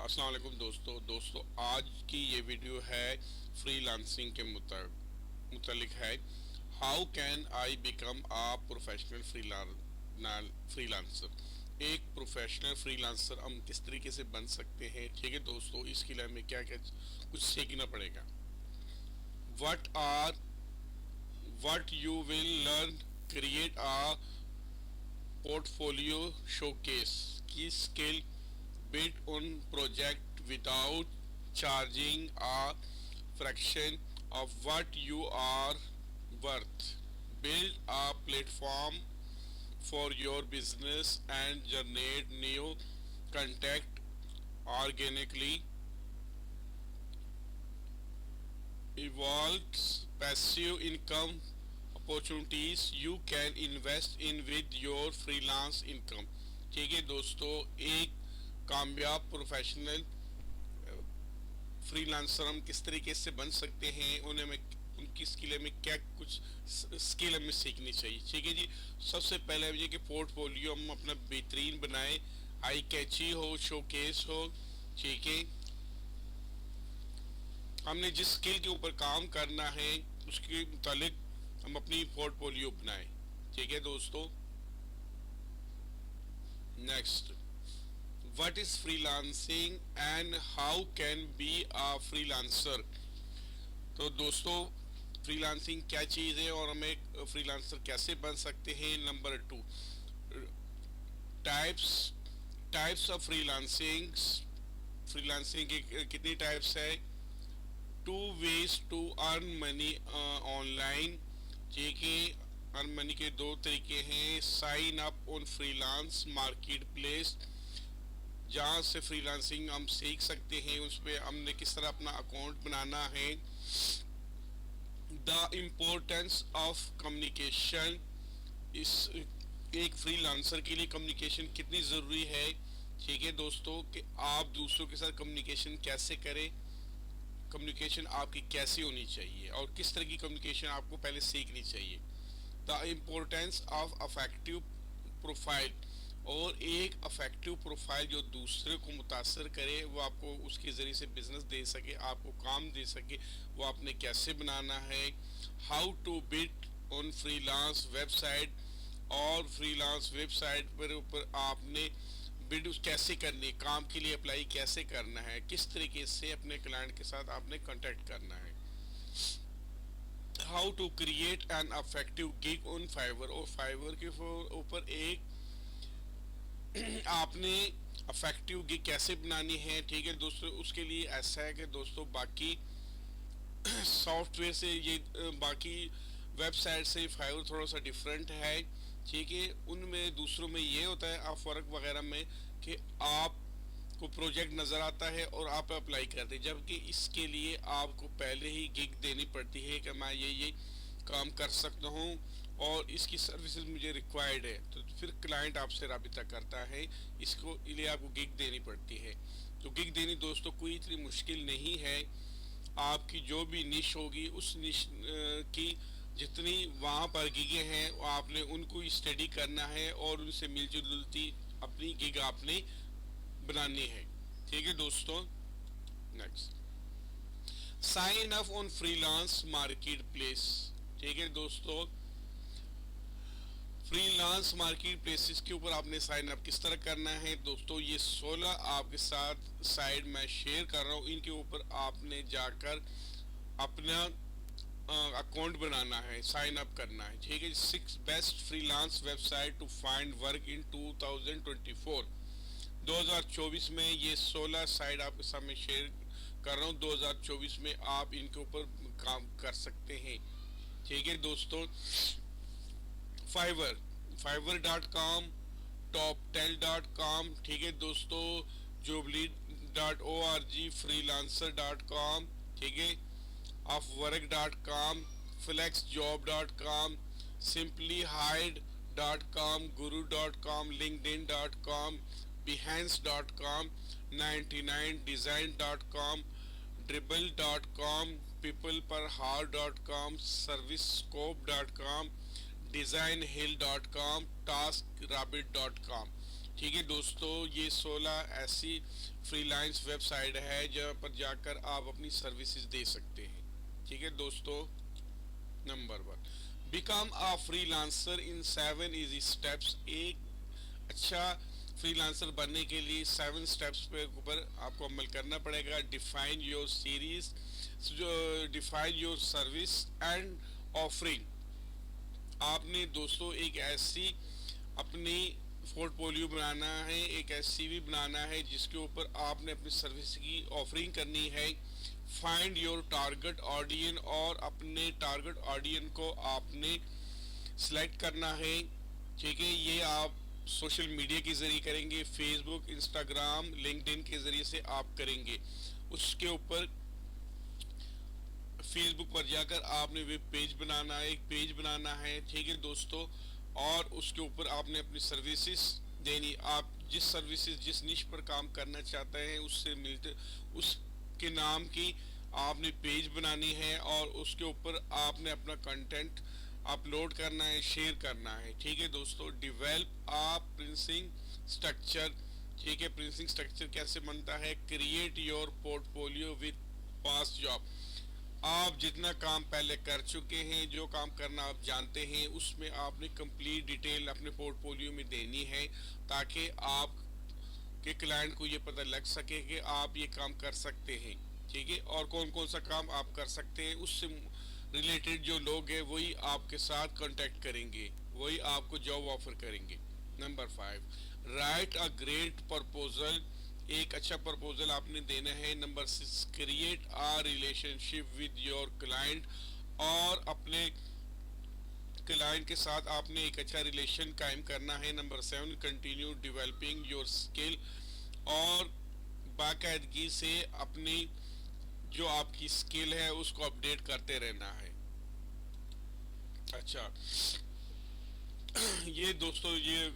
अस्सलाम वालेकुम दोस्तों आज की ये वीडियो है फ्रीलांसिंग के मुतालिक है। How can I become a professional freelancer. एक प्रोफेशनल फ्रीलांसर हम किस तरीके से बन सकते हैं। ठीक है दोस्तों, इसके लिए हमें क्या क्या कुछ सीखना पड़ेगा। What are what you will learn, create a portfolio showcase key skill, bid on project without charging a fraction of what you are worth. Build a platform for your business and generate new contact organically. Evolves passive income opportunities you can invest in with your freelance income। ठीक है दोस्तों, एक कामयाब professional freelancer हम किस तरीके से बन सकते हैं, उन्हें में उनकी स्किल में क्या कुछ स्किल हमें सीखनी चाहिए। ठीक है जी, सबसे पहले मुझे कि पोर्टफोलियो हम अपना बेहतरीन बनाए, आई कैची हो, शोकेस हो। ठीक है, हमने जिस स्किल के ऊपर काम करना है उसके मुतालिक हम अपनी पोर्टफोलियो बनाए। ठीक है दोस्तों, next, what is freelancing and how can be a freelancer. तो दोस्तों, फ्रीलांसिंग क्या चीज़ है और हम एक फ्रीलांसर कैसे बन सकते हैं। Number 2, types types of freelancing. Freelancing की कितनी टाइप्स है। Two ways to earn money online. ठीक है, अर्न मनी के दो तरीके हैं। Sign up on freelance marketplace, जहाँ से फ्रीलांसिंग हम सीख सकते हैं, उस पर हमने किस तरह अपना अकाउंट बनाना है। द इम्पोर्टेंस ऑफ कम्युनिकेशन, इस एक फ्रीलांसर के लिए कम्युनिकेशन कितनी ज़रूरी है। ठीक है दोस्तों, कि आप दूसरों के साथ कम्युनिकेशन कैसे करें, कम्युनिकेशन आपकी कैसी होनी चाहिए और किस तरह की कम्युनिकेशन आपको पहले सीखनी चाहिए। The importance of affective profile, और एक अफेक्टिव प्रोफाइल जो दूसरे को मुतासर करे, वो आपको उसके ज़रिए से बिजनेस दे सके, आपको काम दे सके, वो आपने कैसे बनाना है। How to bid on freelance website, और फ्रीलांस वेबसाइट पर ऊपर आपने बिड कैसे करनी, काम के लिए अप्लाई कैसे करना है, किस तरीके से अपने क्लाइंट के साथ आपने कांटेक्ट करना है। How to create an effective gig on Fiverr, और फाइवर के ऊपर एक आपने अफेक्टिव गिग कैसे बनानी है। ठीक है दोस्तों, उसके लिए ऐसा है कि दोस्तों बाकी सॉफ्टवेयर से ये बाकी वेबसाइट से फाइवर थोड़ा सा डिफरेंट है। ठीक है, उनमें दूसरों में ये होता है आप वर्क वगैरह में कि आपको प्रोजेक्ट नज़र आता है और आप अप्लाई करते हैं, जबकि इसके लिए आपको पहले ही गिग देनी पड़ती है कि मैं ये काम कर सकता हूँ और इसकी सर्विसेज मुझे रिक्वायर्ड है। तो फिर क्लाइंट आपसे राबिता करता है, इसको लिए आपको गिग देनी पड़ती है। तो गिग देनी दोस्तों कोई इतनी मुश्किल नहीं है। आपकी जो भी निश होगी उस निश की जितनी वहाँ पर गिगे हैं आपने उनको स्टडी करना है और उनसे मिलती जुलती अपनी गिग आपने बनानी है। ठीक है दोस्तों, next, sign up on freelance marketplace. ठीक है दोस्तों, फ्रीलांस मार्केट प्लेसेस के ऊपर आपने साइन अप किस तरह करना है। दोस्तों, ये 16 आपके साथ साइड मैं शेयर कर रहा हूँ, इनके ऊपर आपने जाकर अपना अकाउंट बनाना है, साइन अप करना है। ठीक है, 6 best freelance website to find work in 2024। 2024 में ये 16 साइट आपके सामने शेयर कर रहा हूँ। 2024 में आप इनके ऊपर काम कर सकते हैं। ठीक है दोस्तों, फाइवर.com, top10.com। ठीक है दोस्तों, jobly.org, freelancer.com। ठीक है, upwork.com, flexjob.com, simplyhide.com, guru.com, linkedin.com, behance.com, 99design.com, dribble.com, peopleperhour.com, servicescope.com, designhill.com, taskrabbit.com। ठीक है दोस्तों, ये 16 ऐसी फ्रीलांस वेबसाइट है जहाँ पर जाकर आप अपनी सर्विसेज दे सकते हैं। ठीक है दोस्तों, number 1, become a freelancer in 7 easy steps. एक अच्छा फ्रीलांसर बनने के लिए 7 स्टेप्स पे ऊपर आपको अमल करना पड़ेगा। Define your series, define your service and offering. आपने दोस्तों एक ऐसी अपनी पोर्टफोलियो बनाना है, एक ऐसी भी बनाना है जिसके ऊपर आपने अपनी सर्विस की ऑफरिंग करनी है। फाइंड योर टारगेट ऑडियंस, और अपने टारगेट ऑडियंस को आपने सिलेक्ट करना है। ठीक है, ये आप सोशल मीडिया के जरिए करेंगे, फेसबुक, इंस्टाग्राम, लिंक्डइन के जरिए से आप करेंगे। उसके ऊपर फेसबुक पर जाकर आपने वेब पेज बनाना है, एक पेज बनाना है। ठीक है दोस्तों, और उसके ऊपर आपने अपनी सर्विसेज देनी। आप जिस सर्विसेज, जिस निश पर काम करना चाहते हैं उससे मिलते उसके नाम की आपने पेज बनानी है, और उसके ऊपर आपने अपना कंटेंट अपलोड करना है, शेयर करना है। ठीक है दोस्तों, डिवेल्प आ प्रिंसिंग स्ट्रक्चर। ठीक है, प्रिंसिंग स्ट्रक्चर कैसे बनता है? Create your portfolio with past job. आप जितना काम पहले कर चुके हैं, जो काम करना आप जानते हैं, उसमें आपने कंप्लीट डिटेल अपने पोर्टफोलियो में देनी है, ताकि आप के क्लाइंट को ये पता लग सके कि आप ये काम कर सकते हैं। ठीक है, और कौन कौन सा काम आप कर सकते हैं, उससे रिलेटेड जो लोग हैं वही आपके साथ कांटेक्ट करेंगे, वही आपको जॉब ऑफर करेंगे। Number 5, right a great proposal. एक अच्छा प्रपोजल आपने देना है। Number 6, create a relationship with your client, और अपने क्लाइंट के साथ आपने एक अच्छा रिलेशन कायम करना है। Number 7, continue developing your skill, और बाकायदगी से अपनी जो आपकी स्किल है उसको अपडेट करते रहना है। अच्छा, ये दोस्तों ये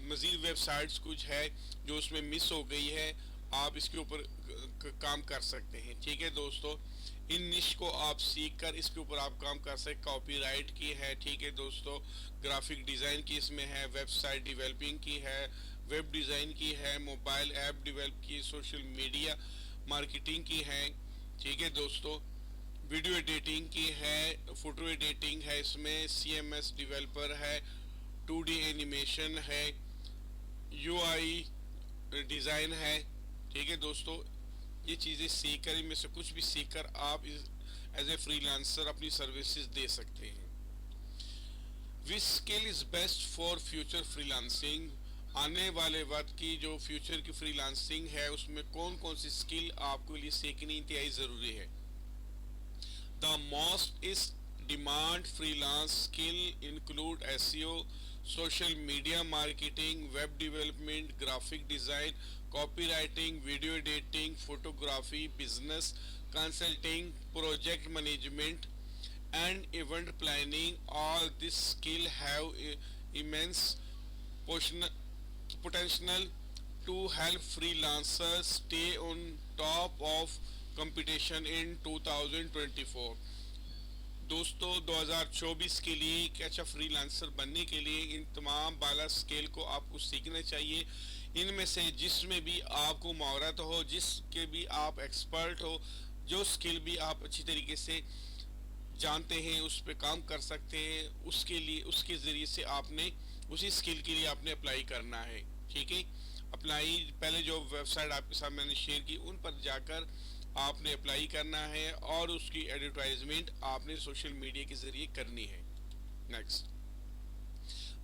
मज़ीद वेबसाइट्स कुछ है जो उसमें मिस हो गई है, आप इसके ऊपर काम कर सकते हैं। ठीक है दोस्तों, इन निश को आप सीख कर इसके ऊपर आप काम कर सकते। कॉपीराइट की है, ठीक है दोस्तों, ग्राफिक डिज़ाइन की इसमें है, वेबसाइट डेवलपिंग की है, वेब डिज़ाइन की है, मोबाइल ऐप डेवलप की, सोशल मीडिया मार्केटिंग की है। ठीक है दोस्तों, वीडियो एडिटिंग की है, फोटो एडिटिंग है, इसमें CMS डेवलपर है, 2D एनिमेशन है, UI डिज़ाइन है। ठीक है दोस्तों, ये चीज़ें सीख कर, इनमें से कुछ भी सीख कर आप एज ए फ्रीलांसर अपनी सर्विसेज दे सकते हैं। Which skill is best for future freelancing. आने वाले वक्त की जो फ्यूचर की फ्रीलांसिंग है उसमें कौन कौन सी स्किल आपको लिए सीखनी इंतहाई ज़रूरी है? The most is demand freelance skill include SEO, social media marketing, web development, graphic design, copywriting, video editing, photography, business consulting, project management and event planning. All this skill have immense potential to help freelancers stay on top of competition in 2024। दोस्तों 2024 के लिए एक अच्छा freelancer बनने के लिए इन तमाम बाला skill को आपको सीखना चाहिए। इनमें से जिसमें भी आपको महारत हो, जिसके भी आप एक्सपर्ट हो, जो स्किल भी आप अच्छी तरीके से जानते हैं, उस पर काम कर सकते हैं, उसके लिए उसके ज़रिए से आपने उसी स्किल के लिए आपने अप्लाई करना है। ठीक है, अप्लाई पहले जो वेबसाइट आपके साथ मैंने शेयर की उन पर जाकर आपने अप्लाई करना है, और उसकी एडवर्टाइजमेंट आपने सोशल मीडिया के ज़रिए करनी है। Next,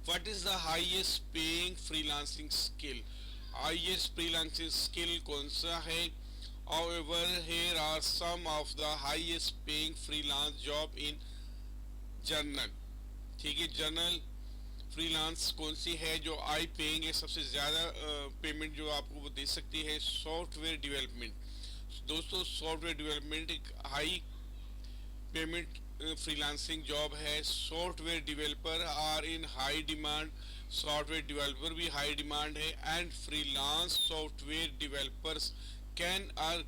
what is the highest paying freelancing skill. Highest freelancing skill कौन सा है? However, here are some of the highest paying freelance job in journal। ठीक है, जर्नल फ्रीलांस कौन सी है जो आई पेइंग है, सबसे ज़्यादा पेमेंट जो आपको वो दे सकती है? Software development. दोस्तों सॉफ्टवेयर डेवलपमेंट एक हाई पेमेंट फ्रीलांसिंग जॉब है। Software developer are in high demand, software developer भी हाई डिमांड है, and freelance software developers can earn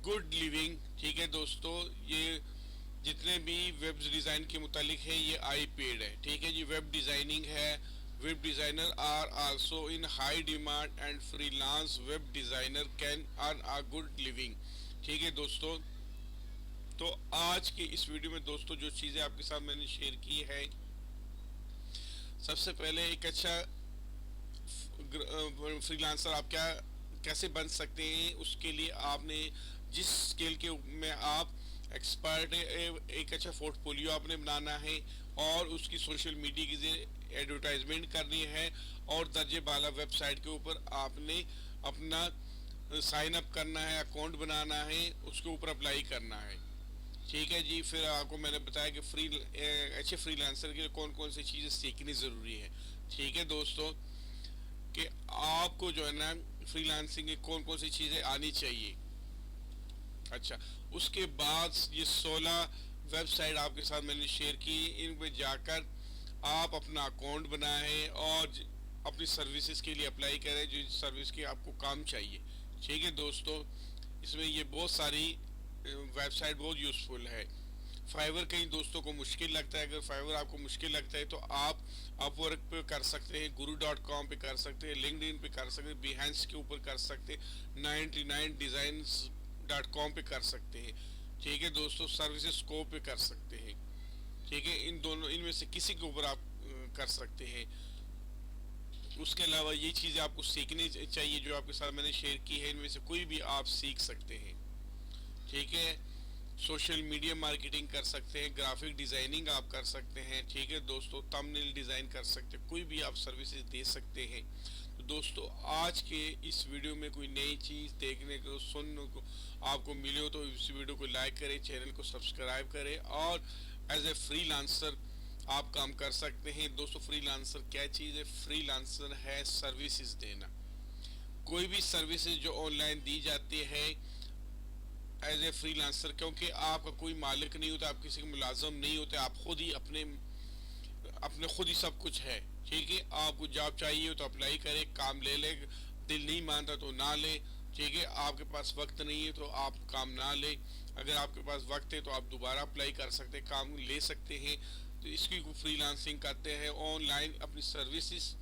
good living. ठीक है दोस्तों, ये जितने भी वेब डिज़ाइन के मुतालिक है ये आई पेड है। ठीक है जी, वेब डिज़ाइनिंग है, Web designer are also in high demand and freelance web designer can earn a good living। ठीक है दोस्तों, तो आज के इस वीडियो में दोस्तों जो चीज़ें आपके साथ मैंने शेयर की है, सबसे पहले एक अच्छा फ्रीलांसर आप क्या कैसे बन सकते हैं, उसके लिए आपने जिस स्किल के में आप एक्सपर्ट एक अच्छा पोर्टफोलियो आपने बनाना है और उसकी सोशल मीडिया की एडवर्टाइजमेंट करनी है और दर्जे बाला वेबसाइट के ऊपर आपने अपना साइन अप करना है, अकाउंट बनाना है, उसके ऊपर अप्लाई करना है। ठीक है जी, फिर आपको मैंने बताया कि अच्छे फ्रीलांसर के लिए कौन कौन सी चीज़ें सीखनी ज़रूरी है। ठीक है दोस्तों, कि आपको जो है ना फ्रीलांसिंग में कौन कौन सी चीज़ें आनी चाहिए। अच्छा, उसके बाद ये 16 वेबसाइट आपके साथ मैंने शेयर की, इन पे जाकर आप अपना अकाउंट बनाएं और अपनी सर्विसेज के लिए अप्लाई करें जो सर्विस की आपको काम चाहिए। ठीक है दोस्तों, इसमें ये बहुत सारी वेबसाइट बहुत यूज़फुल है। फाइवर कई दोस्तों को मुश्किल लगता है, अगर फाइवर आपको मुश्किल लगता है तो आप अपवर्क पे कर सकते हैं, guru.com पे कर सकते हैं, लिंक्डइन पे कर सकते हैं, बिहेंस के ऊपर कर सकते हैं, 99designs.com पे कर सकते हैं। ठीक है दोस्तों, सर्विसेज स्कोप पे कर सकते हैं। ठीक है, इन दोनों इनमें से किसी के ऊपर आप कर सकते हैं। उसके अलावा ये चीज़ें आपको सीखनी चाहिए जो आपके साथ मैंने शेयर की है, इनमें से कोई भी आप सीख सकते हैं। ठीक है, सोशल मीडिया मार्केटिंग कर सकते हैं, ग्राफिक डिज़ाइनिंग आप कर सकते हैं। ठीक है दोस्तों, थंबनेल डिज़ाइन कर सकते हैं, कोई भी आप सर्विसेज दे सकते हैं। तो दोस्तों, आज के इस वीडियो में कोई नई चीज़ देखने को सुनने को आपको मिले हो तो इस वीडियो को लाइक करें, चैनल को सब्सक्राइब करें और एज ए फ्रीलांसर आप काम कर सकते हैं। दोस्तों, फ्रीलांसर क्या चीज़ है? फ्रीलांसर है सर्विसेज देना। कोई भी सर्विसेज जो ऑनलाइन दी जाती है एज ए फ्रीलांसर, क्योंकि आपका कोई मालिक नहीं होता, आप किसी के मुलाजम नहीं होते, आप खुद ही अपने अपने खुद ही सब कुछ है। ठीक है, आपको जॉब चाहिए तो अप्लाई करें, काम ले ले, दिल नहीं मानता तो ना ले। ठीक है, आपके पास वक्त नहीं है तो आप काम ना ले, अगर आपके पास वक्त है तो आप दोबारा अप्लाई कर सकते हैं, काम ले सकते हैं। तो इसकी फ्रीलांसिंग करते हैं, ऑनलाइन अपनी सर्विसेज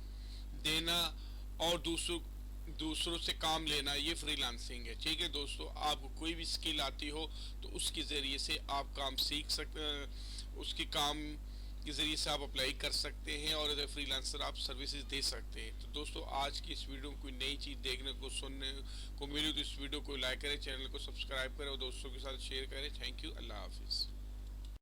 देना और दूसरों से काम लेना, ये फ्रीलांसिंग है। ठीक है दोस्तों, आपको कोई भी स्किल आती हो तो उसके ज़रिए से आप काम सीख सकते, उसके काम के ज़रिए से आप अप्लाई कर सकते हैं और एज ए फ्रीलांसर आप सर्विसेज दे सकते हैं। तो दोस्तों, आज की इस वीडियो में कोई नई चीज़ देखने को सुनने को मिली तो इस वीडियो को लाइक करें, चैनल को सब्सक्राइब करें और दोस्तों के साथ शेयर करें। थैंक यू, अल्लाह हाफिज़।